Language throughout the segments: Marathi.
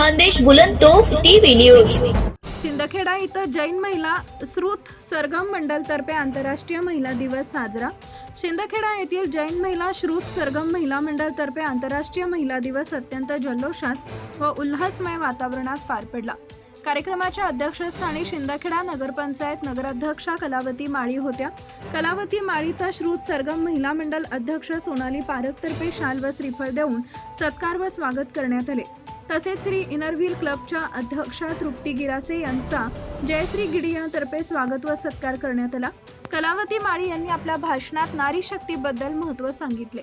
Khandesh Bulandtof TV news. सिंदखेडा इथं जैन महिला श्रुत सरगम मंडल तर्फे आंतरराष्ट्रीय महिला दिवस साजरा। सिंदखेडा येथील जैन महिला श्रुत सरगम महिला मंडळ तर्फे आंतरराष्ट्रीय महिला दिवस अत्यंत जल्लोषात व उल्हासमय वातावरणात पार पडला। कार्यक्रमाच्या अध्यक्षस्थानी सिंदखेडा नगरपंचायत नगराध्यक्षा कलावती माळी होत्या। कलावती माळीचा श्रुत सरगम महिला मंडळ अध्यक्ष सोनाली पारख तर्फे शाल व श्रीफळ देऊन सत्कार व स्वागत करण्यात आले। तसेच श्री इनरव्हील क्लबच्या अध्यक्षा तृप्ती गिरासे यांचा जयश्री गिडिया तर्फे स्वागत व सत्कार करण्यात आला। कलावती माळी यांनी आपल्या भाषणात नारी शक्तीबद्दल महत्त्व सांगितले।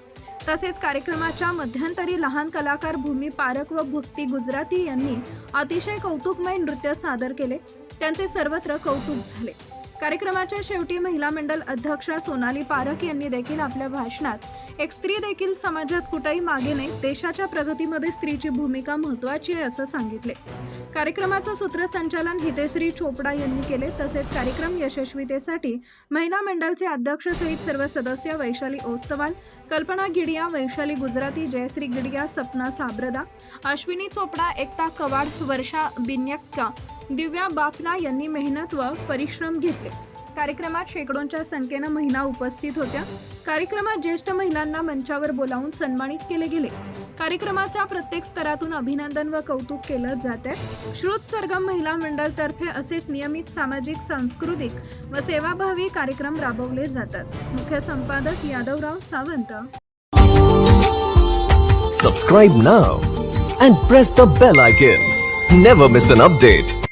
तसेच कार्यक्रमाच्या मध्यंतरी लहान कलाकार भूमी पारख व भक्ती गुजराती यांनी अतिशय कौतुकमय नृत्य सादर केले, त्यांचे सर्वत्र कौतुक झाले। कार्यक्रमाच्या शेवटी महिला मंडळ अध्यक्षा सोनाली पारख यांनी देखील आपल्या भाषणात एक स्त्री देखील समाजात कुठेही मागे नाही, देशाच्या प्रगतीमध्ये स्त्रीची भूमिका महत्त्वाची आहे असं सांगितले। कार्यक्रमाचं सूत्रसंचालन हितेश्री चोपडा यांनी केले। तसेच कार्यक्रम यशस्वीतेसाठी महिला मंडळचे अध्यक्ष सहित सर्व सदस्य वैशाली ओस्तवाल, कल्पना गिडिया, वैशाली गुजराती, जयश्री गिडिया, सपना साब्रदा, अश्विनी चोपडा, एकता कवाड, वर्षा बिन्यक्का, दिव्या बाफना यांनी मेहनत व परिश्रम घेतले। कार्यक्रमात शेकडोंच्या संख्येने महिला उपस्थित होत्या। कार्यक्रमात ज्येष्ठ महिलांना मंचावर बोलावून सन्मानित केले गेले। कार्यक्रमाच्या प्रत्येक स्तरातून अभिनंदन व कौतुक केलं जाते। श्रुत सरगम महिला मंडळ तर्फे असेच नियमित सामाजिक, सांस्कृतिक व सेवाभावी कार्यक्रम राबवले जातात। मुख्य संपादक Yadavrao Sawant. Subscribe now and press the bell icon. Never miss an update.